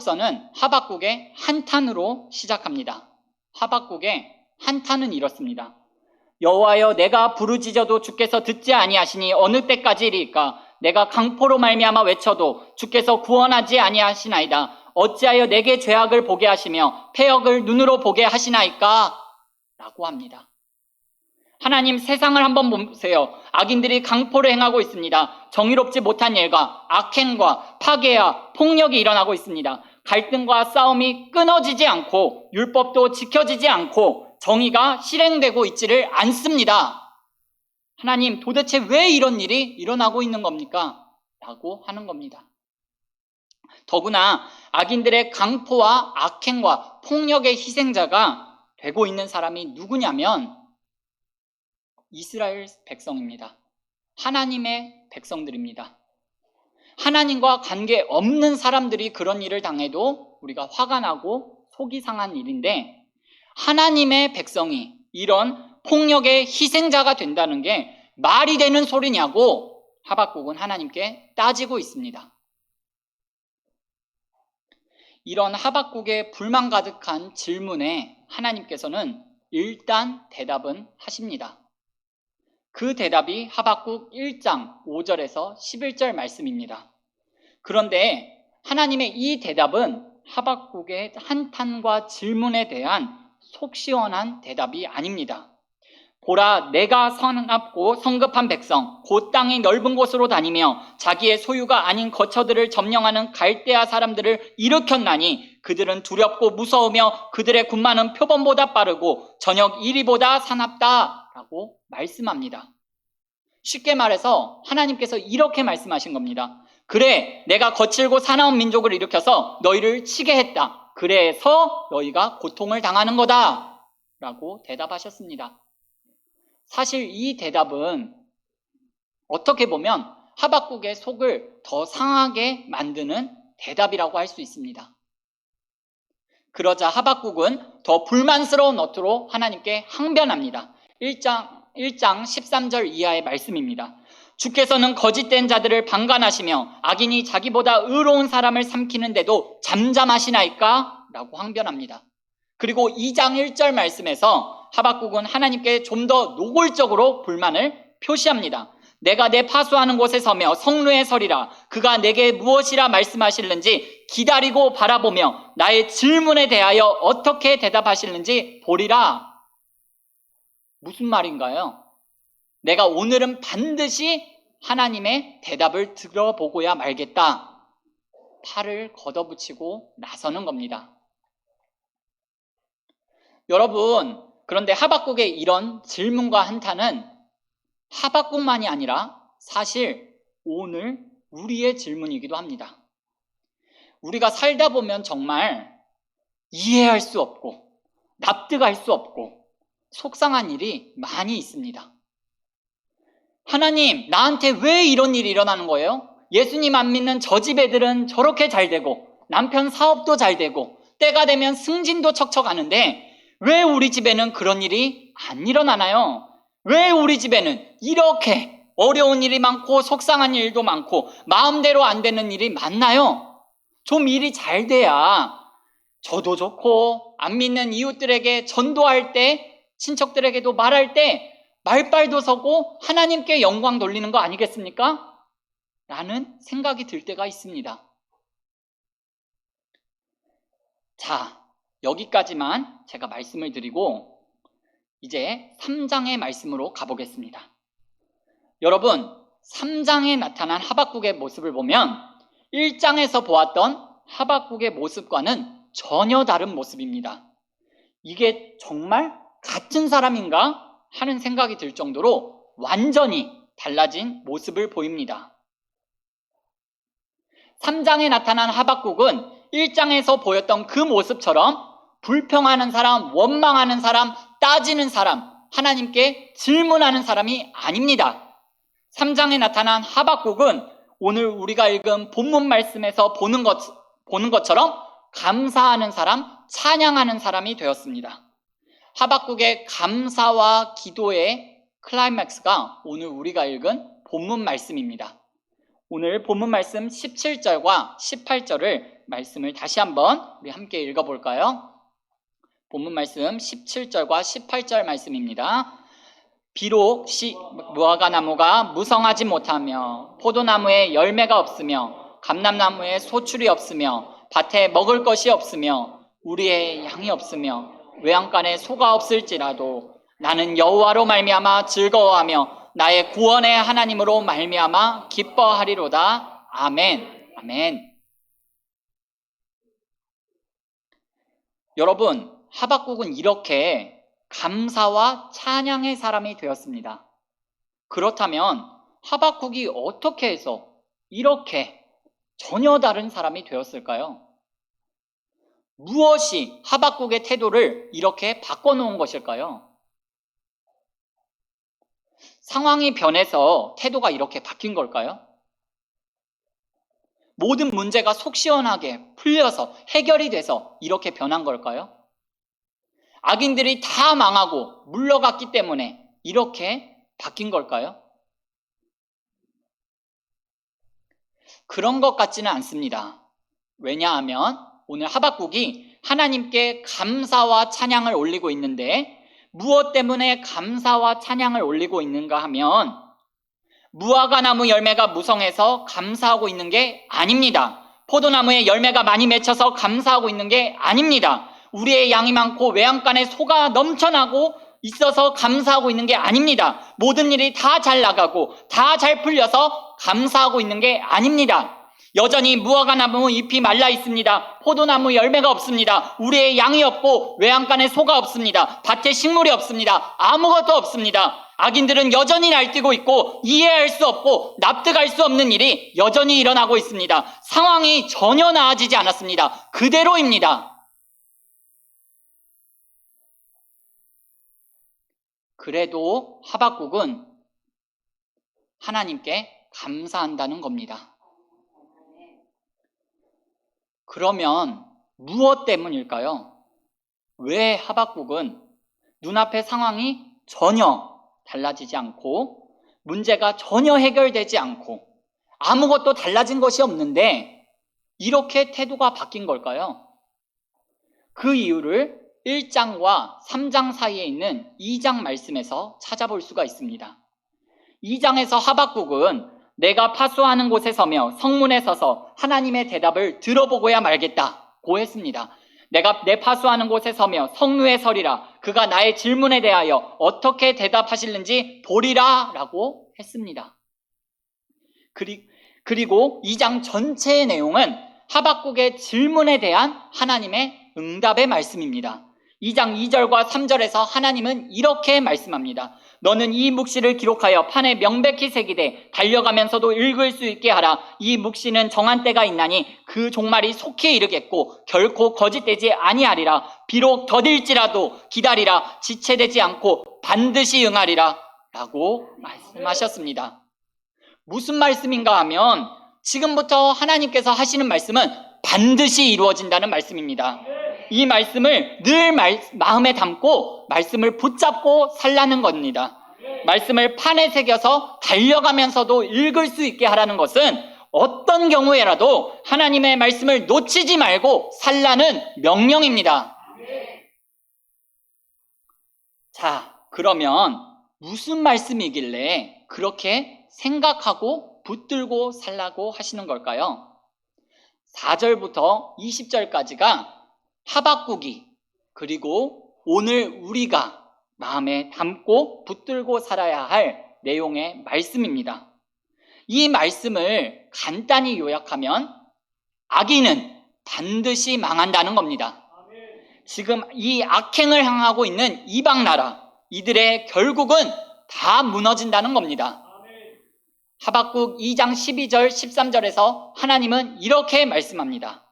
서는 하박국의 한탄으로 시작합니다. 하박국의 한탄은 이렇습니다. 여호와여, 내가 부르짖어도 주께서 듣지 아니하시니 어느 때까지리까? 내가 강포로 말미암아 외쳐도 주께서 구원하지 아니하시나이다. 어찌하여 내게 죄악을 보게 하시며 패역을 눈으로 보게 하시나이까? 라고 합니다. 하나님, 세상을 한번 보세요. 악인들이 강포를 행하고 있습니다. 정의롭지 못한 일과 악행과 파괴와 폭력이 일어나고 있습니다. 갈등과 싸움이 끊어지지 않고 율법도 지켜지지 않고 정의가 실행되고 있지를 않습니다. 하나님, 도대체 왜 이런 일이 일어나고 있는 겁니까? 라고 하는 겁니다. 더구나 악인들의 강포와 악행과 폭력의 희생자가 되고 있는 사람이 누구냐면 이스라엘 백성입니다. 하나님의 백성들입니다. 하나님과 관계없는 사람들이 그런 일을 당해도 우리가 화가 나고 속이 상한 일인데, 하나님의 백성이 이런 폭력의 희생자가 된다는 게 말이 되는 소리냐고 하박국은 하나님께 따지고 있습니다. 이런 하박국의 불만 가득한 질문에 하나님께서는 일단 대답은 하십니다. 그 대답이 하박국 1장 5절에서 11절 말씀입니다. 그런데 하나님의 이 대답은 하박국의 한탄과 질문에 대한 속 시원한 대답이 아닙니다. 보라, 내가 선합고 성급한 백성, 곧 땅이 넓은 곳으로 다니며 자기의 소유가 아닌 거처들을 점령하는 갈대아 사람들을 일으켰나니 그들은 두렵고 무서우며 그들의 군마는 표범보다 빠르고 저녁 이리보다 사납다 라고 말씀합니다. 쉽게 말해서 하나님께서 이렇게 말씀하신 겁니다. 그래, 내가 거칠고 사나운 민족을 일으켜서 너희를 치게 했다. 그래서 너희가 고통을 당하는 거다 라고 대답하셨습니다. 사실 이 대답은 어떻게 보면 하박국의 속을 더 상하게 만드는 대답이라고 할 수 있습니다. 그러자 하박국은 더 불만스러운 어투로 하나님께 항변합니다. 1장 13절 이하의 말씀입니다. 주께서는 거짓된 자들을 방관하시며 악인이 자기보다 의로운 사람을 삼키는데도 잠잠하시나이까? 라고 항변합니다. 그리고 2장 1절 말씀에서 하박국은 하나님께 좀 더 노골적으로 불만을 표시합니다. 내가 내 파수하는 곳에 서며 성루에 서리라. 그가 내게 무엇이라 말씀하실는지 기다리고 바라보며 나의 질문에 대하여 어떻게 대답하실는지 보리라. 무슨 말인가요? 내가 오늘은 반드시 하나님의 대답을 들어보고야 말겠다. 팔을 걷어붙이고 나서는 겁니다. 여러분, 그런데 하박국의 이런 질문과 한탄은 하박국만이 아니라 사실 오늘 우리의 질문이기도 합니다. 우리가 살다 보면 정말 이해할 수 없고 납득할 수 없고 속상한 일이 많이 있습니다. 하나님, 나한테 왜 이런 일이 일어나는 거예요? 예수님 안 믿는 저 집 애들은 저렇게 잘 되고 남편 사업도 잘 되고 때가 되면 승진도 척척하는데 왜 우리 집에는 그런 일이 안 일어나나요? 왜 우리 집에는 이렇게 어려운 일이 많고 속상한 일도 많고 마음대로 안 되는 일이 많나요? 좀 일이 잘 돼야 저도 좋고 안 믿는 이웃들에게 전도할 때, 친척들에게도 말할 때 말빨도 서고 하나님께 영광 돌리는 거 아니겠습니까? 라는 생각이 들 때가 있습니다. 자, 여기까지만 제가 말씀을 드리고 이제 3장의 말씀으로 가보겠습니다. 여러분, 3장에 나타난 하박국의 모습을 보면 1장에서 보았던 하박국의 모습과는 전혀 다른 모습입니다. 이게 정말 같은 사람인가 하는 생각이 들 정도로 완전히 달라진 모습을 보입니다. 3장에 나타난 하박국은 1장에서 보였던 그 모습처럼 불평하는 사람, 원망하는 사람, 따지는 사람, 하나님께 질문하는 사람이 아닙니다. 3장에 나타난 하박국은 오늘 우리가 읽은 본문 말씀에서 보는 것처럼 감사하는 사람, 찬양하는 사람이 되었습니다. 하박국의 감사와 기도의 클라이맥스가 오늘 우리가 읽은 본문 말씀입니다. 오늘 본문 말씀 17절과 18절을 말씀을 다시 한번 우리 함께 읽어볼까요? 본문 말씀 17절과 18절 말씀입니다. 비록 무화과나무가 무성하지 못하며 포도나무에 열매가 없으며 감람나무에 소출이 없으며 밭에 먹을 것이 없으며 우리의 양이 없으며 외양간에 소가 없을지라도 나는 여호와로 말미암아 즐거워하며 나의 구원의 하나님으로 말미암아 기뻐하리로다. 아멘. 아멘. 여러분, 하박국은 이렇게 감사와 찬양의 사람이 되었습니다. 그렇다면 하박국이 어떻게 해서 이렇게 전혀 다른 사람이 되었을까요? 무엇이 하박국의 태도를 이렇게 바꿔놓은 것일까요? 상황이 변해서 태도가 이렇게 바뀐 걸까요? 모든 문제가 속 시원하게 풀려서 해결이 돼서 이렇게 변한 걸까요? 악인들이 다 망하고 물러갔기 때문에 이렇게 바뀐 걸까요? 그런 것 같지는 않습니다. 왜냐하면 오늘 하박국이 하나님께 감사와 찬양을 올리고 있는데 무엇 때문에 감사와 찬양을 올리고 있는가 하면 무화과나무 열매가 무성해서 감사하고 있는 게 아닙니다. 포도나무에 열매가 많이 맺혀서 감사하고 있는 게 아닙니다. 우리의 양이 많고 외양간에 소가 넘쳐나고 있어서 감사하고 있는 게 아닙니다. 모든 일이 다 잘 나가고 다 잘 풀려서 감사하고 있는 게 아닙니다. 여전히 무화과나무 잎이 말라 있습니다. 포도나무 열매가 없습니다. 우리의 양이 없고 외양간에 소가 없습니다. 밭에 식물이 없습니다. 아무것도 없습니다. 악인들은 여전히 날뛰고 있고 이해할 수 없고 납득할 수 없는 일이 여전히 일어나고 있습니다. 상황이 전혀 나아지지 않았습니다. 그대로입니다. 그래도 하박국은 하나님께 감사한다는 겁니다. 그러면 무엇 때문일까요? 왜 하박국은 눈앞의 상황이 전혀 달라지지 않고 문제가 전혀 해결되지 않고 아무것도 달라진 것이 없는데 이렇게 태도가 바뀐 걸까요? 그 이유를 1장과 3장 사이에 있는 2장 말씀에서 찾아볼 수가 있습니다. 2장에서 하박국은 내가 파수하는 곳에 서며 성문에 서서 하나님의 대답을 들어보고야 말겠다고 했습니다. 내가 내 파수하는 곳에 서며 성루에 서리라. 그가 나의 질문에 대하여 어떻게 대답하실는지 보리라 라고 했습니다. 그리고 2장 전체의 내용은 하박국의 질문에 대한 하나님의 응답의 말씀입니다. 2장 2절과 3절에서 하나님은 이렇게 말씀합니다. 너는 이 묵시를 기록하여 판에 명백히 새기되 달려가면서도 읽을 수 있게 하라. 이 묵시는 정한 때가 있나니 그 종말이 속히 이르겠고 결코 거짓되지 아니하리라. 비록 더딜지라도 기다리라. 지체되지 않고 반드시 응하리라 라고 말씀하셨습니다. 무슨 말씀인가 하면 지금부터 하나님께서 하시는 말씀은 반드시 이루어진다는 말씀입니다. 이 말씀을 늘 마음에 담고 말씀을 붙잡고 살라는 겁니다. 말씀을 판에 새겨서 달려가면서도 읽을 수 있게 하라는 것은 어떤 경우에라도 하나님의 말씀을 놓치지 말고 살라는 명령입니다. 자, 그러면 무슨 말씀이길래 그렇게 생각하고 붙들고 살라고 하시는 걸까요? 4절부터 20절까지가 하박국이 그리고 오늘 우리가 마음에 담고 붙들고 살아야 할 내용의 말씀입니다. 이 말씀을 간단히 요약하면 악인은 반드시 망한다는 겁니다. 지금 이 악행을 향하고 있는 이방 나라, 이들의 결국은 다 무너진다는 겁니다. 하박국 2장 12절 13절에서 하나님은 이렇게 말씀합니다.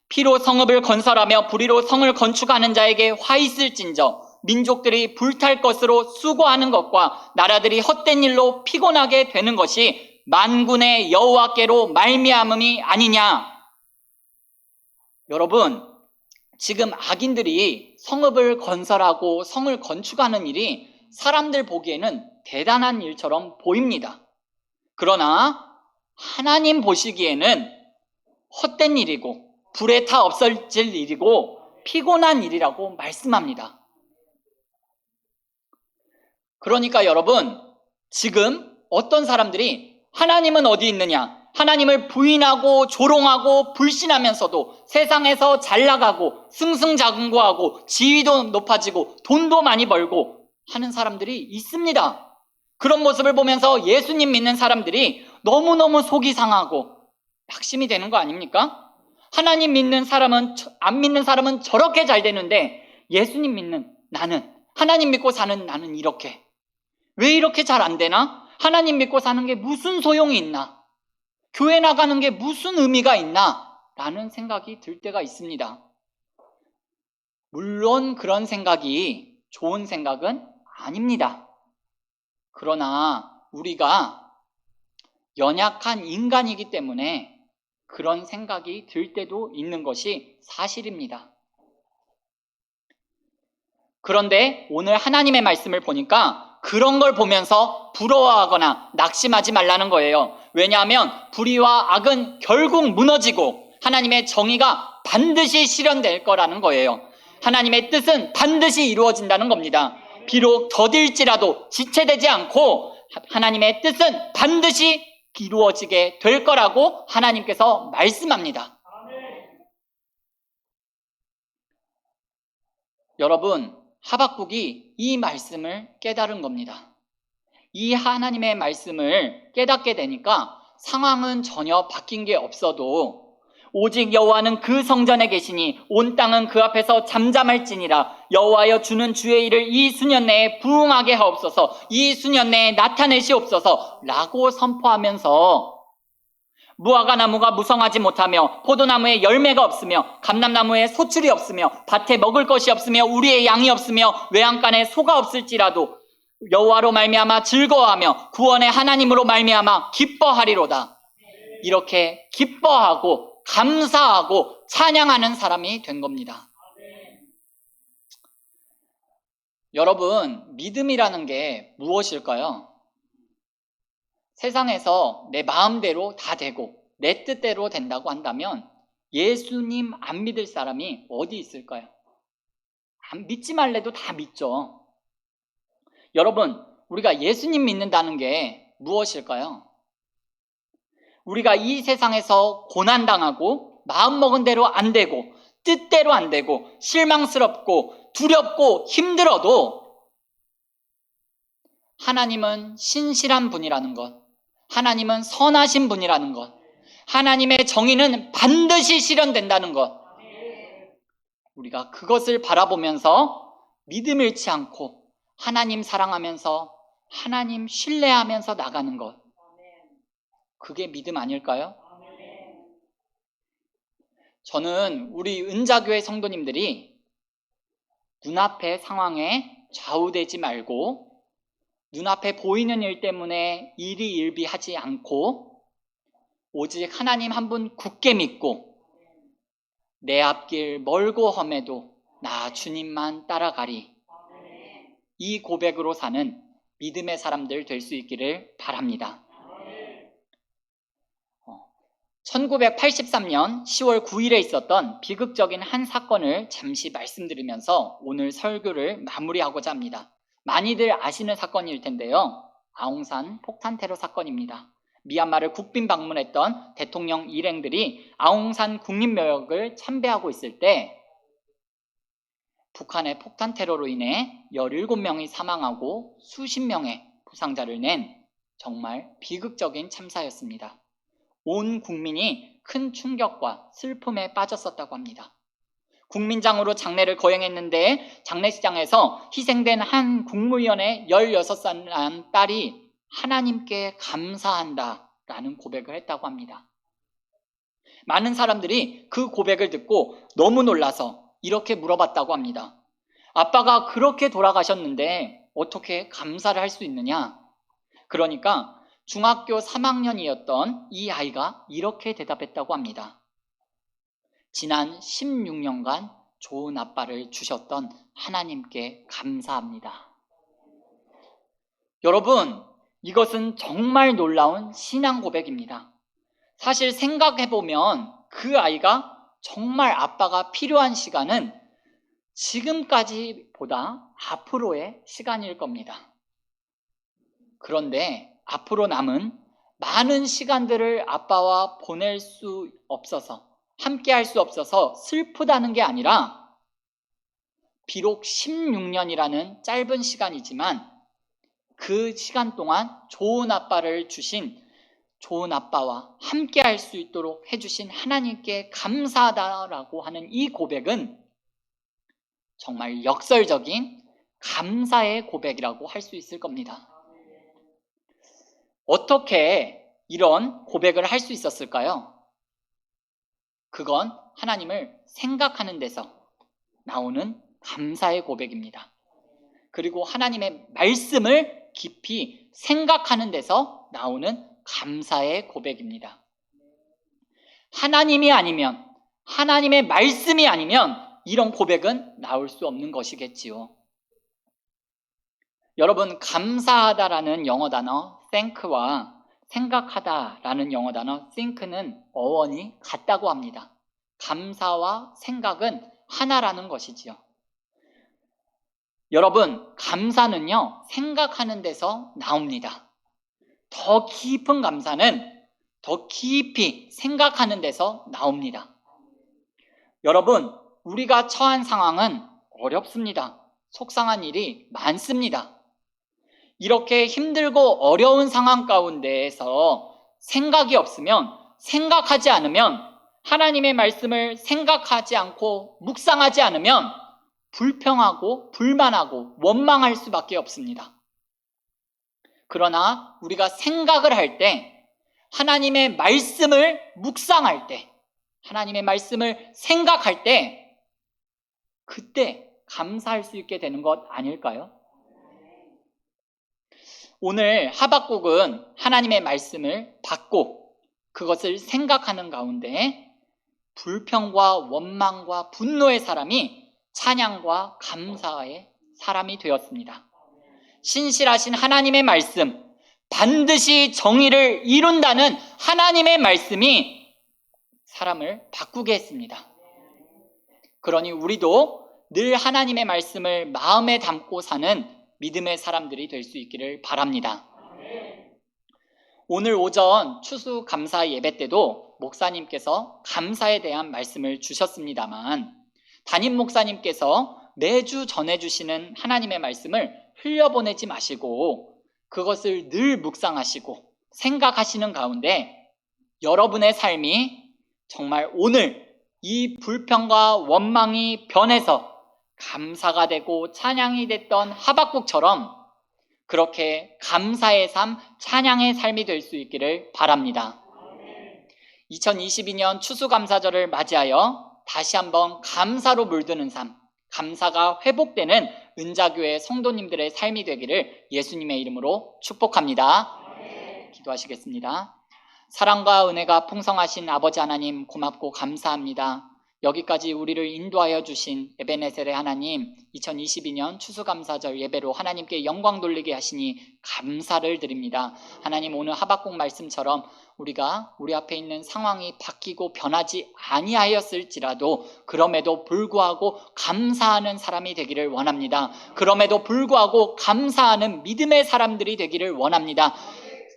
피로 성읍을 건설하며 불의로 성을 건축하는 자에게 화 있을진저 민족들이 불탈 것으로 수고하는 것과 나라들이 헛된 일로 피곤하게 되는 것이 만군의 여호와께로 말미암음이 아니냐. 여러분, 지금 악인들이 성읍을 건설하고 성을 건축하는 일이 사람들 보기에는 대단한 일처럼 보입니다. 그러나 하나님 보시기에는 헛된 일이고 불에 타 없어질 일이고 피곤한 일이라고 말씀합니다. 그러니까 여러분, 지금 어떤 사람들이 하나님은 어디 있느냐, 하나님을 부인하고 조롱하고 불신하면서도 세상에서 잘 나가고 승승장구하고 지위도 높아지고 돈도 많이 벌고 하는 사람들이 있습니다. 그런 모습을 보면서 예수님 믿는 사람들이 너무너무 속이 상하고 낙심이 되는 거 아닙니까? 하나님 믿는 사람은, 안 믿는 사람은 저렇게 잘 되는데 예수님 믿는 나는, 하나님 믿고 사는 나는 이렇게, 왜 이렇게 잘 안 되나? 하나님 믿고 사는 게 무슨 소용이 있나? 교회 나가는 게 무슨 의미가 있나? 라는 생각이 들 때가 있습니다. 물론 그런 생각이 좋은 생각은 아닙니다. 그러나 우리가 연약한 인간이기 때문에 그런 생각이 들 때도 있는 것이 사실입니다. 그런데 오늘 하나님의 말씀을 보니까 그런 걸 보면서 부러워하거나 낙심하지 말라는 거예요. 왜냐하면 불의와 악은 결국 무너지고 하나님의 정의가 반드시 실현될 거라는 거예요. 하나님의 뜻은 반드시 이루어진다는 겁니다. 비록 더딜지라도 지체되지 않고 하나님의 뜻은 반드시 이루어지게 될 거라고 하나님께서 말씀합니다. 여러분, 하박국이 이 말씀을 깨달은 겁니다. 이 하나님의 말씀을 깨닫게 되니까 상황은 전혀 바뀐 게 없어도 오직 여호와는 그 성전에 계시니 온 땅은 그 앞에서 잠잠할지니라. 여호와여 주는 주의 일을 이 수년 내에 부응하게 하옵소서. 이 수년 내에 나타내시옵소서 라고 선포하면서 무화과 나무가 무성하지 못하며 포도나무에 열매가 없으며 감람나무에 소출이 없으며 밭에 먹을 것이 없으며 우리의 양이 없으며 외양간에 소가 없을지라도 여호와로 말미암아 즐거워하며 구원의 하나님으로 말미암아 기뻐하리로다. 이렇게 기뻐하고 감사하고 찬양하는 사람이 된 겁니다. 여러분, 믿음이라는 게 무엇일까요? 세상에서 내 마음대로 다 되고 내 뜻대로 된다고 한다면 예수님 안 믿을 사람이 어디 있을까요? 믿지 말래도 다 믿죠. 여러분, 우리가 예수님 믿는다는 게 무엇일까요? 우리가 이 세상에서 고난당하고 마음먹은 대로 안 되고 뜻대로 안 되고 실망스럽고 두렵고 힘들어도 하나님은 신실한 분이라는 것, 하나님은 선하신 분이라는 것, 하나님의 정의는 반드시 실현된다는 것, 우리가 그것을 바라보면서 믿음 잃지 않고 하나님 사랑하면서 하나님 신뢰하면서 나가는 것, 그게 믿음 아닐까요? 저는 우리 은자교회 성도님들이 눈앞의 상황에 좌우되지 말고 눈앞에 보이는 일 때문에 일희일비하지 않고 오직 하나님 한 분 굳게 믿고 내 앞길 멀고 험해도 나 주님만 따라가리, 이 고백으로 사는 믿음의 사람들 될 수 있기를 바랍니다. 1983년 10월 9일에 있었던 비극적인 한 사건을 잠시 말씀드리면서 오늘 설교를 마무리하고자 합니다. 많이들 아시는 사건일 텐데요. 아웅산 폭탄 테러 사건입니다. 미얀마를 국빈 방문했던 대통령 일행들이 아웅산 국립묘역을 참배하고 있을 때 북한의 폭탄 테러로 인해 17명이 사망하고 수십 명의 부상자를 낸 정말 비극적인 참사였습니다. 온 국민이 큰 충격과 슬픔에 빠졌었다고 합니다. 국민장으로 장례를 거행했는데 장례식장에서 희생된 한 국무위원의 16살 딸이 하나님께 감사한다라는 고백을 했다고 합니다. 많은 사람들이 그 고백을 듣고 너무 놀라서 이렇게 물어봤다고 합니다. 아빠가 그렇게 돌아가셨는데 어떻게 감사를 할 수 있느냐? 그러니까 중학교 3학년이었던 이 아이가 이렇게 대답했다고 합니다. 지난 16년간 좋은 아빠를 주셨던 하나님께 감사합니다. 여러분, 이것은 정말 놀라운 신앙 고백입니다. 사실 생각해보면 그 아이가 정말 아빠가 필요한 시간은 지금까지보다 앞으로의 시간일 겁니다. 그런데 앞으로 남은 많은 시간들을 아빠와 보낼 수 없어서, 함께 할 수 없어서 슬프다는 게 아니라, 비록 16년이라는 짧은 시간이지만 그 시간 동안 좋은 아빠를 주신, 좋은 아빠와 함께 할 수 있도록 해주신 하나님께 감사하다라고 하는 이 고백은 정말 역설적인 감사의 고백이라고 할 수 있을 겁니다. 어떻게 이런 고백을 할 수 있었을까요? 그건 하나님을 생각하는 데서 나오는 감사의 고백입니다. 그리고 하나님의 말씀을 깊이 생각하는 데서 나오는 감사의 고백입니다. 하나님이 아니면, 하나님의 말씀이 아니면 이런 고백은 나올 수 없는 것이겠지요. 여러분, 감사하다라는 영어 단어 thank와 생각하다라는 영어 단어 think는 어원이 같다고 합니다. 감사와 생각은 하나라는 것이지요. 여러분, 감사는요, 생각하는 데서 나옵니다. 더 깊은 감사는 더 깊이 생각하는 데서 나옵니다. 여러분, 우리가 처한 상황은 어렵습니다. 속상한 일이 많습니다. 이렇게 힘들고 어려운 상황 가운데에서 생각이 없으면, 생각하지 않으면, 하나님의 말씀을 생각하지 않고 묵상하지 않으면 불평하고 불만하고 원망할 수밖에 없습니다. 그러나 우리가 생각을 할 때, 하나님의 말씀을 묵상할 때, 하나님의 말씀을 생각할 때, 그때 감사할 수 있게 되는 것 아닐까요? 오늘 하박국은 하나님의 말씀을 받고 그것을 생각하는 가운데 불평과 원망과 분노의 사람이 찬양과 감사의 사람이 되었습니다. 신실하신 하나님의 말씀, 반드시 정의를 이룬다는 하나님의 말씀이 사람을 바꾸게 했습니다. 그러니 우리도 늘 하나님의 말씀을 마음에 담고 사는 믿음의 사람들이 될 수 있기를 바랍니다. 오늘 오전 추수감사 예배 때도 목사님께서 감사에 대한 말씀을 주셨습니다만, 담임 목사님께서 매주 전해주시는 하나님의 말씀을 흘려보내지 마시고 그것을 늘 묵상하시고 생각하시는 가운데 여러분의 삶이 정말 오늘 이 불평과 원망이 변해서 감사가 되고 찬양이 됐던 하박국처럼 그렇게 감사의 삶, 찬양의 삶이 될 수 있기를 바랍니다. 2022년 추수감사절을 맞이하여 다시 한번 감사로 물드는 삶, 감사가 회복되는 은자교회 성도님들의 삶이 되기를 예수님의 이름으로 축복합니다. 기도하시겠습니다. 사랑과 은혜가 풍성하신 아버지 하나님, 고맙고 감사합니다. 여기까지 우리를 인도하여 주신 에베네셀의 하나님, 2022년 추수감사절 예배로 하나님께 영광 돌리게 하시니 감사를 드립니다. 하나님, 오늘 하박국 말씀처럼 우리가 우리 앞에 있는 상황이 바뀌고 변하지 아니하였을지라도 그럼에도 불구하고 감사하는 사람이 되기를 원합니다. 그럼에도 불구하고 감사하는 믿음의 사람들이 되기를 원합니다.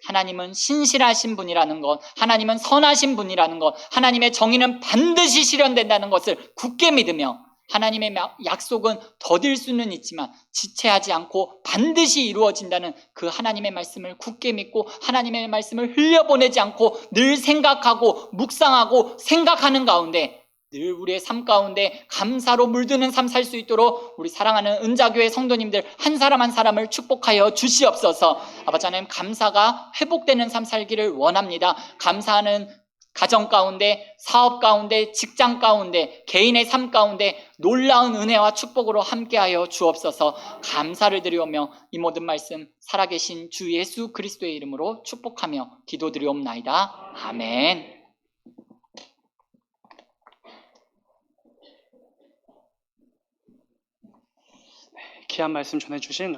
하나님은 신실하신 분이라는 것, 하나님은 선하신 분이라는 것, 하나님의 정의는 반드시 실현된다는 것을 굳게 믿으며 하나님의 약속은 더딜 수는 있지만 지체하지 않고 반드시 이루어진다는 그 하나님의 말씀을 굳게 믿고 하나님의 말씀을 흘려보내지 않고 늘 생각하고 묵상하고 생각하는 가운데 늘 우리의 삶 가운데 감사로 물드는 삶 살 수 있도록 우리 사랑하는 은자교회 성도님들 한 사람 한 사람을 축복하여 주시옵소서. 아버지 하나님, 감사가 회복되는 삶 살기를 원합니다. 감사하는 가정 가운데, 사업 가운데, 직장 가운데, 개인의 삶 가운데 놀라운 은혜와 축복으로 함께하여 주옵소서. 감사를 드리오며 이 모든 말씀 살아계신 주 예수 그리스도의 이름으로 축복하며 기도드리옵나이다. 아멘. 귀한 말씀 전해주신